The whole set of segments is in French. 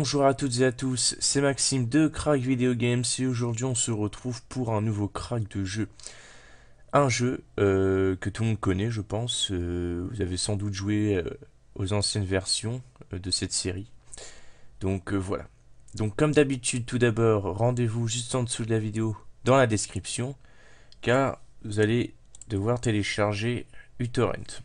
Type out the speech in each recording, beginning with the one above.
Bonjour à toutes et à tous, c'est Maxime de Crack Video Games et aujourd'hui on se retrouve pour un nouveau crack de jeu. Un jeu que tout le monde connaît je pense, vous avez sans doute joué aux anciennes versions de cette série. Donc voilà. Donc comme d'habitude tout d'abord rendez-vous juste en dessous de la vidéo dans la description car vous allez devoir télécharger uTorrent.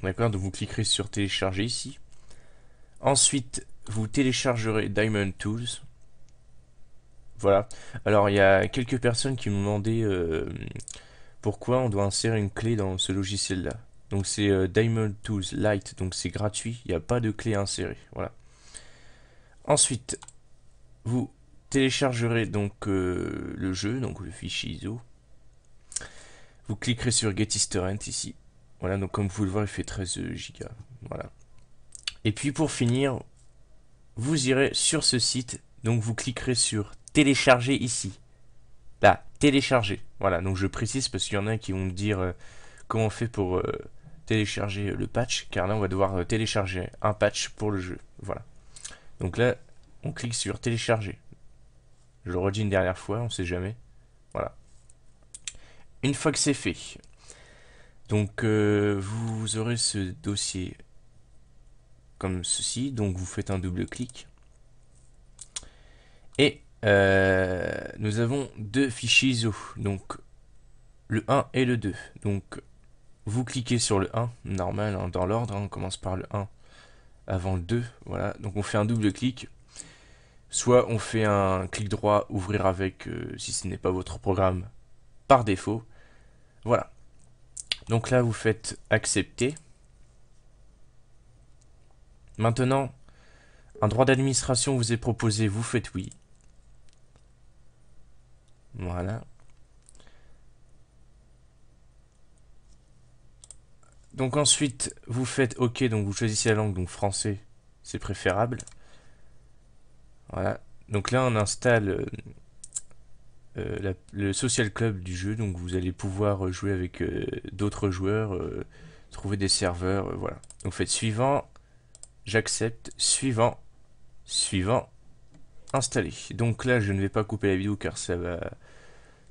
D'accord, donc vous cliquerez sur télécharger ici. Ensuite vous téléchargerez Diamond Tools. Voilà. Alors, il y a quelques personnes qui m'ont demandé pourquoi on doit insérer une clé dans ce logiciel-là. Donc, c'est Diamond Tools Lite, donc c'est gratuit, il n'y a pas de clé à insérer. Voilà. Ensuite, vous téléchargerez donc le jeu, donc le fichier ISO. Vous cliquerez sur Get Torrent ici. Voilà, donc comme vous pouvez le voir, il fait 13 Go. Voilà. Et puis pour finir, vous irez sur ce site, donc vous cliquerez sur télécharger ici. Là, télécharger. Voilà, donc je précise parce qu'il y en a qui vont me dire comment on fait pour télécharger le patch, car là on va devoir télécharger un patch pour le jeu. Voilà. Donc là, on clique sur télécharger. Je le redis une dernière fois, on sait jamais. Voilà. Une fois que c'est fait, donc vous aurez ce dossier comme ceci, donc vous faites un double clic. Et nous avons deux fichiers ISO, donc le 1 et le 2. Donc vous cliquez sur le 1, normal, hein, dans l'ordre, hein, on commence par le 1 avant le 2, voilà, donc on fait un double clic, soit on fait un clic droit, ouvrir avec, si ce n'est pas votre programme, par défaut, voilà. Donc là vous faites accepter. Maintenant, un droit d'administration vous est proposé, vous faites oui. Voilà. Donc ensuite, vous faites OK, donc vous choisissez la langue, donc français, c'est préférable. Voilà. Donc là, on installe le social club du jeu, donc vous allez pouvoir jouer avec d'autres joueurs, trouver des serveurs, voilà. Donc faites suivant, j'accepte, suivant, suivant, installé. Donc là, je ne vais pas couper la vidéo car ça va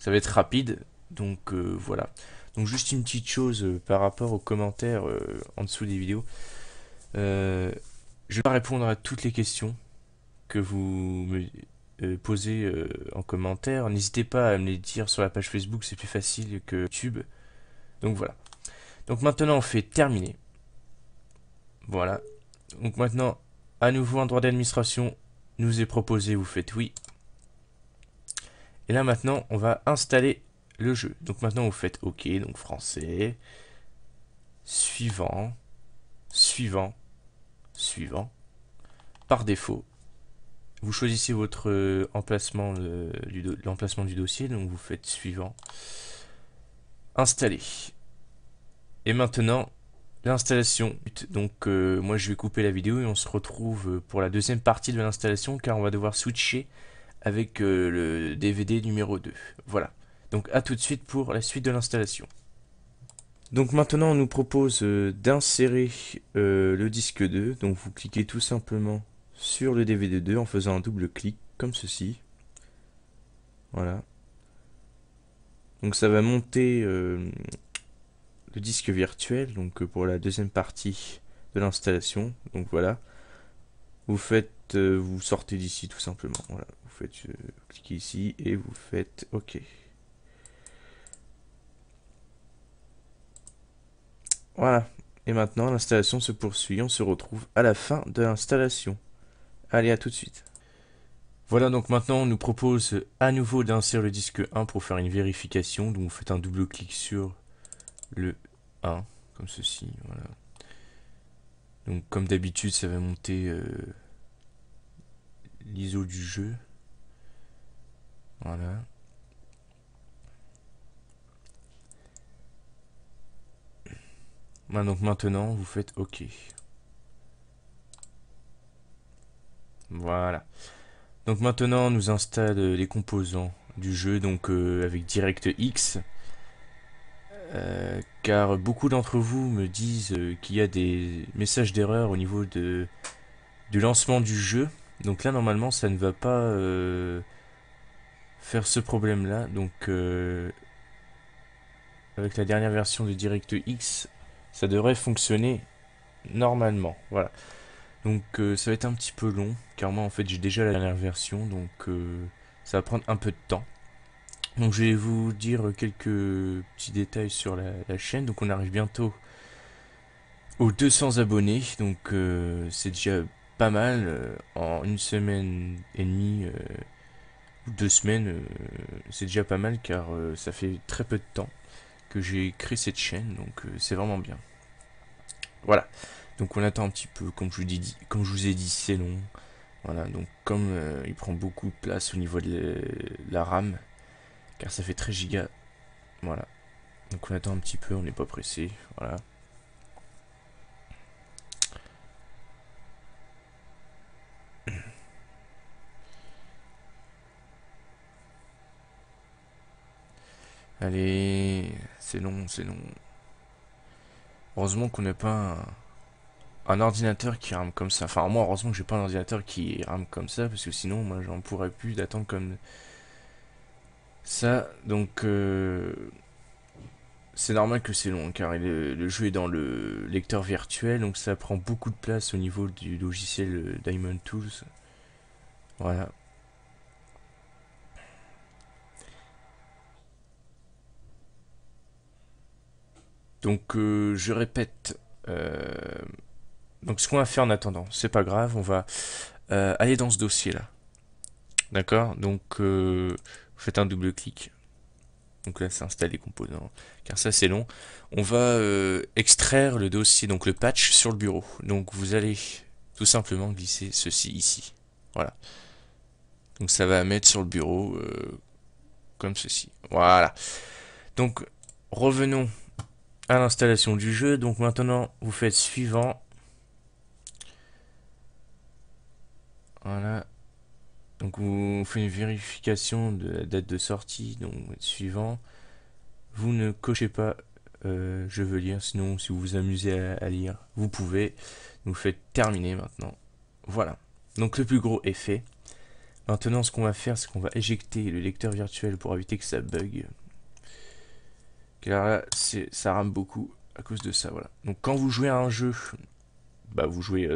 être rapide, donc voilà. Donc juste une petite chose par rapport aux commentaires en dessous des vidéos. Je vais pas répondre à toutes les questions que vous me posez en commentaire. N'hésitez pas à me les dire sur la page Facebook, c'est plus facile que YouTube. Donc voilà. Donc maintenant on fait terminer. Voilà. Donc maintenant, à nouveau un droit d'administration nous est proposé, vous faites oui. Et là maintenant on va installer le jeu. Donc maintenant vous faites OK, donc français, suivant, suivant, suivant. Par défaut, vous choisissez votre emplacement, l'emplacement du dossier, donc vous faites suivant, installer. Et maintenant, l'installation. Donc moi je vais couper la vidéo et on se retrouve pour la deuxième partie de l'installation car on va devoir switcher avec le DVD numéro 2. Voilà. Donc à tout de suite pour la suite de l'installation. Donc maintenant on nous propose d'insérer le disque 2. Donc vous cliquez tout simplement sur le DVD 2 en faisant un double clic comme ceci. Voilà. Donc ça va monter le disque virtuel donc pour la deuxième partie de l'installation. Donc voilà. Vous faites, vous sortez d'ici tout simplement. Voilà. Vous faites cliquez ici et vous faites OK. Voilà. Et maintenant l'installation se poursuit. On se retrouve à la fin de l'installation. Allez, à tout de suite. Voilà, donc maintenant on nous propose à nouveau d'insérer le disque 1 pour faire une vérification. Donc vous faites un double clic sur le 1, comme ceci. Voilà. Donc comme d'habitude, ça va monter l'ISO du jeu. Voilà. Donc maintenant, vous faites OK. Voilà. Donc maintenant, on nous installe les composants du jeu, donc avec DirectX. Car beaucoup d'entre vous me disent qu'il y a des messages d'erreur au niveau du lancement du jeu. Donc là, normalement, ça ne va pas faire ce problème-là. Donc, avec la dernière version de DirectX, ça devrait fonctionner normalement. Voilà. Donc, ça va être un petit peu long, car moi, en fait, j'ai déjà la dernière version, donc ça va prendre un peu de temps. Donc, je vais vous dire quelques petits détails sur la chaîne. Donc, on arrive bientôt aux 200 abonnés, donc c'est déjà pas mal. En une semaine et demie ou 2 semaines, c'est déjà pas mal car ça fait très peu de temps que j'ai créé cette chaîne, donc c'est vraiment bien. Voilà. Donc on attend un petit peu, comme je vous ai dit, c'est long. Voilà, donc comme il prend beaucoup de place au niveau de la RAM, car ça fait 13 gigas, voilà. Donc on attend un petit peu, on n'est pas pressé, voilà. Allez, c'est long, c'est long. Heureusement qu'on n'a pas un ordinateur qui rame comme ça. Enfin, moi, heureusement que j'ai pas un ordinateur qui rame comme ça, parce que sinon, moi, j'en pourrais plus d'attendre comme ça. Donc, c'est normal que c'est long, car le jeu est dans le lecteur virtuel, donc ça prend beaucoup de place au niveau du logiciel Diamond Tools. Voilà. Donc, je répète. euh, donc, ce qu'on va faire en attendant, c'est pas grave, on va aller dans ce dossier-là. D'accord. Donc, vous faites un double clic. Donc là, c'est installer les composants, car ça c'est long. On va extraire le dossier, donc le patch sur le bureau. Donc vous allez tout simplement glisser ceci ici. Voilà. Donc ça va mettre sur le bureau comme ceci. Voilà. Donc revenons à l'installation du jeu. Donc maintenant, vous faites suivant. Voilà. Donc vous faites une vérification de la date de sortie. Donc suivant. Vous ne cochez pas je veux lire, sinon si vous vous amusez à lire, vous pouvez. Vous faites terminer maintenant. Voilà. Donc le plus gros est fait. Maintenant ce qu'on va faire, c'est qu'on va éjecter le lecteur virtuel pour éviter que ça bug. Car là, ça rame beaucoup à cause de ça. Voilà. Donc quand vous jouez à un jeu, bah vous jouez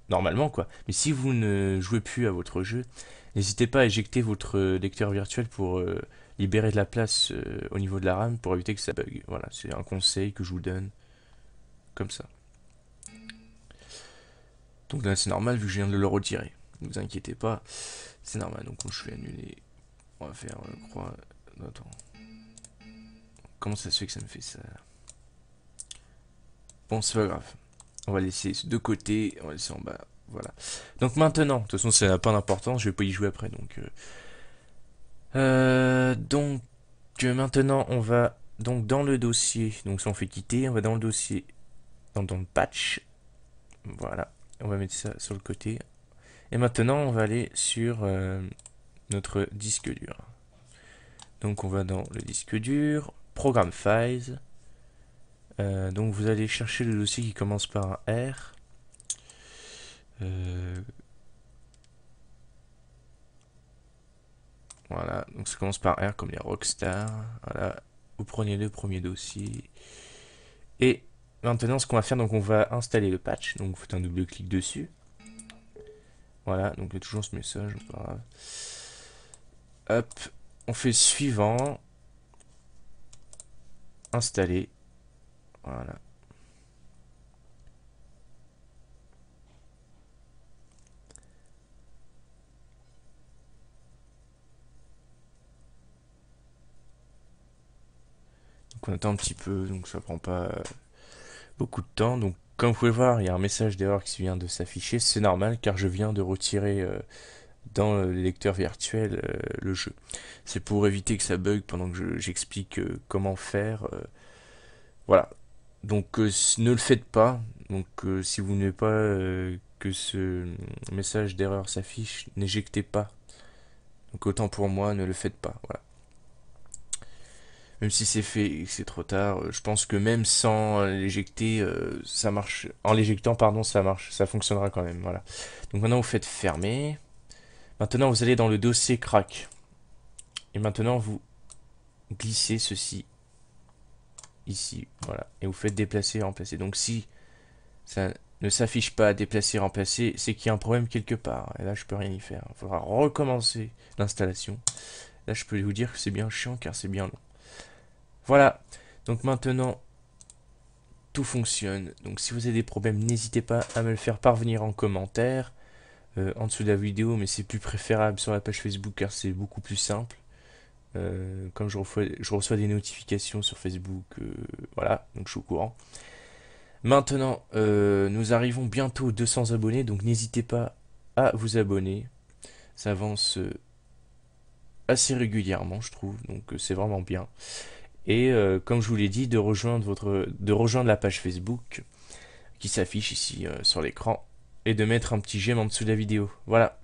normalement quoi. Mais si vous ne jouez plus à votre jeu, n'hésitez pas à éjecter votre lecteur virtuel pour libérer de la place au niveau de la RAM pour éviter que ça bug. Voilà, c'est un conseil que je vous donne comme ça. Donc là c'est normal vu que je viens de le retirer. Ne vous inquiétez pas, c'est normal. Donc je vais annuler. On va faire croix. Attends. Comment ça se fait que ça me fait ça? Bon, c'est pas grave. On va laisser de côté. On va laisser en bas. Voilà. Donc maintenant, de toute façon ça n'a pas d'importance. Je vais pas y jouer après. Donc maintenant on va donc dans le dossier. Donc ça on fait quitter. On va dans le dossier. Dans le patch. Voilà. On va mettre ça sur le côté. Et maintenant on va aller sur notre disque dur. Donc on va dans le disque dur, Program Files. Donc vous allez chercher le dossier qui commence par un R. Voilà, donc ça commence par R comme les rockstars. Voilà, vous prenez le premier dossier. Et maintenant ce qu'on va faire, donc on va installer le patch. Donc vous faites un double clic dessus. Voilà, donc il y a toujours ce message, pas grave. Hop, on fait suivant. Installer. Voilà. Donc on attend un petit peu, donc ça prend pas beaucoup de temps. Donc comme vous pouvez voir, il y a un message d'erreur qui vient de s'afficher. C'est normal car je viens de retirer dans le lecteur virtuel le jeu. C'est pour éviter que ça bug pendant que j'explique comment faire. Voilà. Donc ne le faites pas. Donc si vous ne voulez pas que ce message d'erreur s'affiche, n'éjectez pas. Donc autant pour moi, ne le faites pas. Voilà. Même si c'est fait et que c'est trop tard, je pense que même sans l'éjecter, ça marche. En l'éjectant, pardon, ça marche, ça fonctionnera quand même. Voilà. Donc maintenant vous faites fermer. Maintenant vous allez dans le dossier crack. Et maintenant vous glissez ceci ici, voilà. Et vous faites déplacer et remplacer. Donc si ça ne s'affiche pas déplacer, remplacer, c'est qu'il y a un problème quelque part. Et là je peux rien y faire. Il faudra recommencer l'installation. Là je peux vous dire que c'est bien chiant car c'est bien long. Voilà. Donc maintenant tout fonctionne. Donc si vous avez des problèmes, n'hésitez pas à me le faire parvenir en commentaire, en dessous de la vidéo, mais c'est plus préférable sur la page Facebook car c'est beaucoup plus simple. Comme je reçois des notifications sur Facebook, voilà, donc je suis au courant. Maintenant, nous arrivons bientôt aux 200 abonnés, donc n'hésitez pas à vous abonner. Ça avance assez régulièrement, je trouve, donc c'est vraiment bien. Et comme je vous l'ai dit, de rejoindre la page Facebook qui s'affiche ici sur l'écran et de mettre un petit j'aime en dessous de la vidéo. Voilà.